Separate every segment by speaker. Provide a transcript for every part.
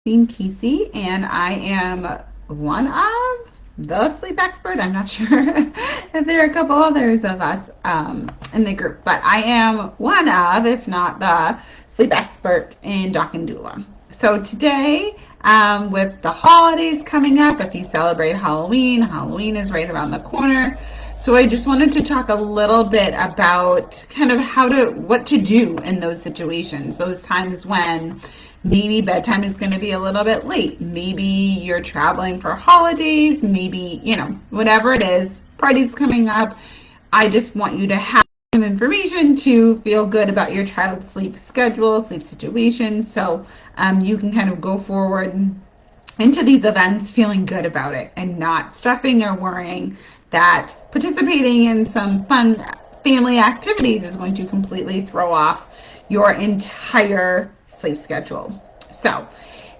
Speaker 1: Casey, and I am one of the sleep expert. I'm not sure if there are a couple others of us in the group, but I am one of, if not the sleep expert in Doc and Doula. So today, with the holidays coming up, if you celebrate Halloween, Halloween is right around the corner. So I just wanted to talk a little bit about kind of what to do in those situations, those times when maybe bedtime is going to be a little bit late. Maybe you're traveling for holidays, maybe, whatever it is, parties coming up. I just want you to have some information to feel good about your child's sleep schedule, sleep situation, so you can kind of go forward into these events feeling good about it and not stressing or worrying that participating in some fun family activities is going to completely throw off your entire sleep schedule. So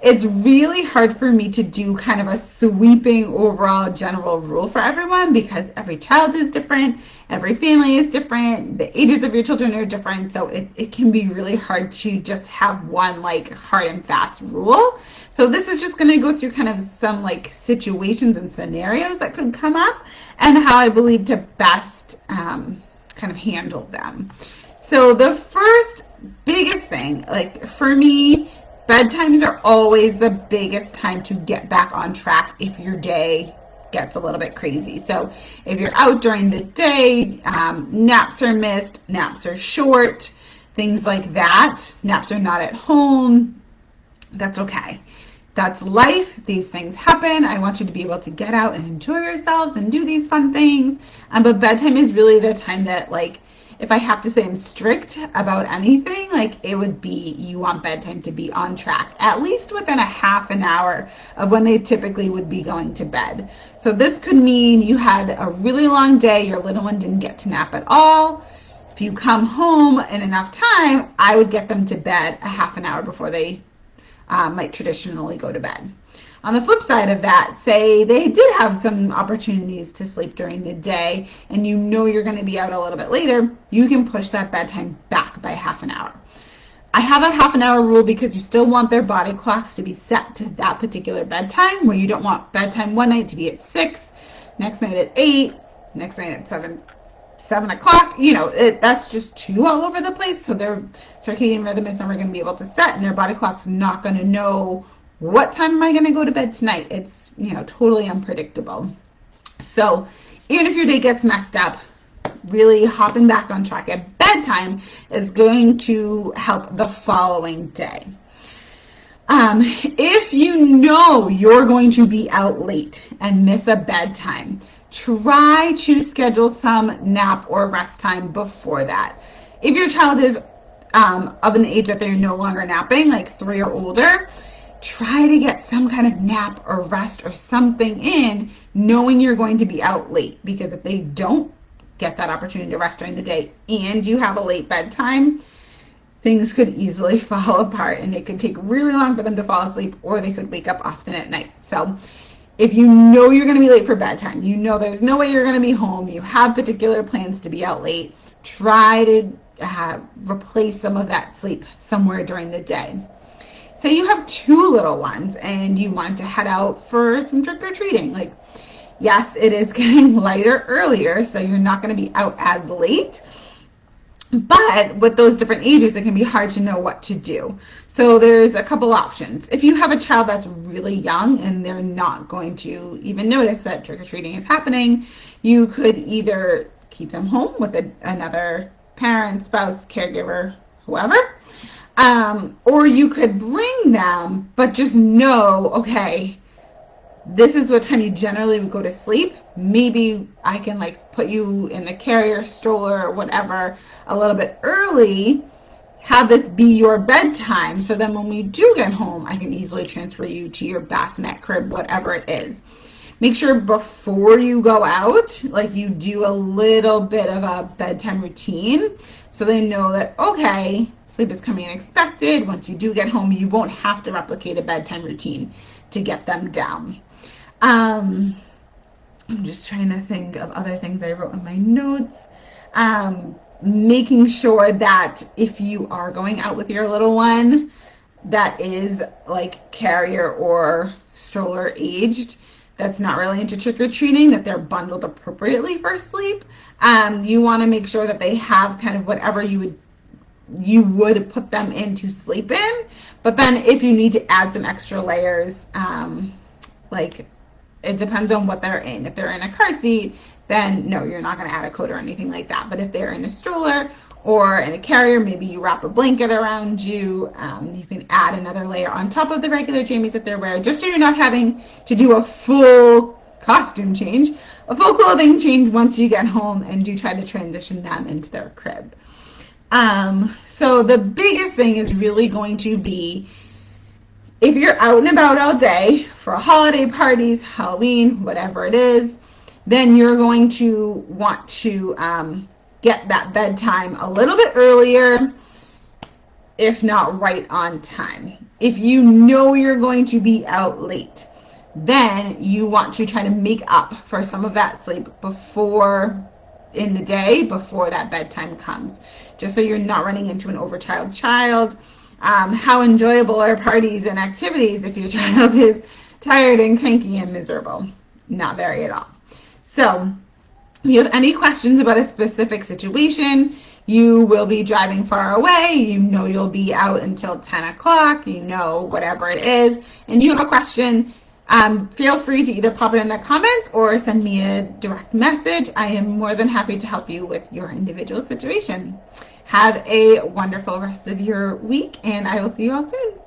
Speaker 1: it's really hard for me to do kind of a sweeping overall general rule for everyone because every child is different, every family is different, the ages of your children are different, so it can be really hard to just have one like hard and fast rule. So this is just going to go through kind of some like situations and scenarios that could come up and how I believe to best kind of handle them. So the first biggest thing, like for me, bedtimes are always the biggest time to get back on track if your day gets a little bit crazy. So if you're out during the day, naps are missed, naps are short, things like that, naps are not at home, that's okay. That's life. These things happen. I want you to be able to get out and enjoy yourselves and do these fun things. But bedtime is really the time that, like, if I have to say I'm strict about anything, like it would be you want bedtime to be on track, at least within a half an hour of when they typically would be going to bed. So this could mean you had a really long day, your little one didn't get to nap at all. If you come home in enough time, I would get them to bed a half an hour before they might traditionally go to bed. On the flip side of that, say they did have some opportunities to sleep during the day and you know you're going to be out a little bit later, you can push that bedtime back by half an hour. I have that half an hour rule because you still want their body clocks to be set to that particular bedtime, where you don't want bedtime one night to be at 6, next night at 8, next night at 7 o'clock. That's just too all over the place, so their circadian rhythm is never going to be able to set and their body clock's not going to know what time am I going to go to bed tonight. It's totally unpredictable. So even if your day gets messed up, really hopping back on track at bedtime is going to help the following day. If you know you're going to be out late and miss a bedtime, try to schedule some nap or rest time before that. If your child is of an age that they're no longer napping, like 3 or older, try to get some kind of nap or rest or something in, knowing you're going to be out late. Because if they don't get that opportunity to rest during the day and you have a late bedtime, things could easily fall apart and it could take really long for them to fall asleep, or they could wake up often at night. So if you know you're going to be late for bedtime, you know there's no way you're going to be home, you have particular plans to be out late, try to replace some of that sleep somewhere during the day. Say you have 2 little ones and you want to head out for some trick-or-treating. Like, yes, it is getting lighter earlier, so you're not going to be out as late. But with those different ages, it can be hard to know what to do. So there's a couple options. If you have a child that's really young and they're not going to even notice that trick-or-treating is happening, you could either keep them home with another parent, spouse, caregiver, whoever, or you could bring them, but just know, okay, this is what time you generally would go to sleep. Maybe I can like put you in the carrier, stroller, or whatever a little bit early, have this be your bedtime, so then when we do get home, I can easily transfer you to your bassinet crib, whatever it is. Make sure before you go out, like you do a little bit of a bedtime routine so they know that, okay, sleep is coming unexpected. Once you do get home, you won't have to replicate a bedtime routine to get them down. I'm just trying to think of other things I wrote in my notes. Making sure that if you are going out with your little one, that is like carrier or stroller aged, that's not really into trick-or-treating, that they're bundled appropriately for sleep. You want to make sure that they have kind of whatever you would put them in to sleep in. But then if you need to add some extra layers, like it depends on what they're in. If they're in a car seat, then no, you're not going to add a coat or anything like that. But if they're in a stroller or in a carrier, maybe you wrap a blanket around you. You can add another layer on top of the regular jammies that they're wearing, just so you're not having to do a full costume change, a full clothing change once you get home and do try to transition them into their crib. So the biggest thing is really going to be, if you're out and about all day for holiday parties, Halloween, whatever it is, then you're going to want to get that bedtime a little bit earlier, if not right on time. If you know you're going to be out late, then you want to try to make up for some of that sleep before in the day, before that bedtime comes, just so you're not running into an overtired child. How enjoyable are parties and activities if your child is tired and cranky and miserable? Not very at all. So if you have any questions about a specific situation, you will be driving far away, you know you'll be out until 10 o'clock, you know whatever it is, and you have a question, feel free to either pop it in the comments or send me a direct message. I am more than happy to help you with your individual situation. Have a wonderful rest of your week, and I will see you all soon.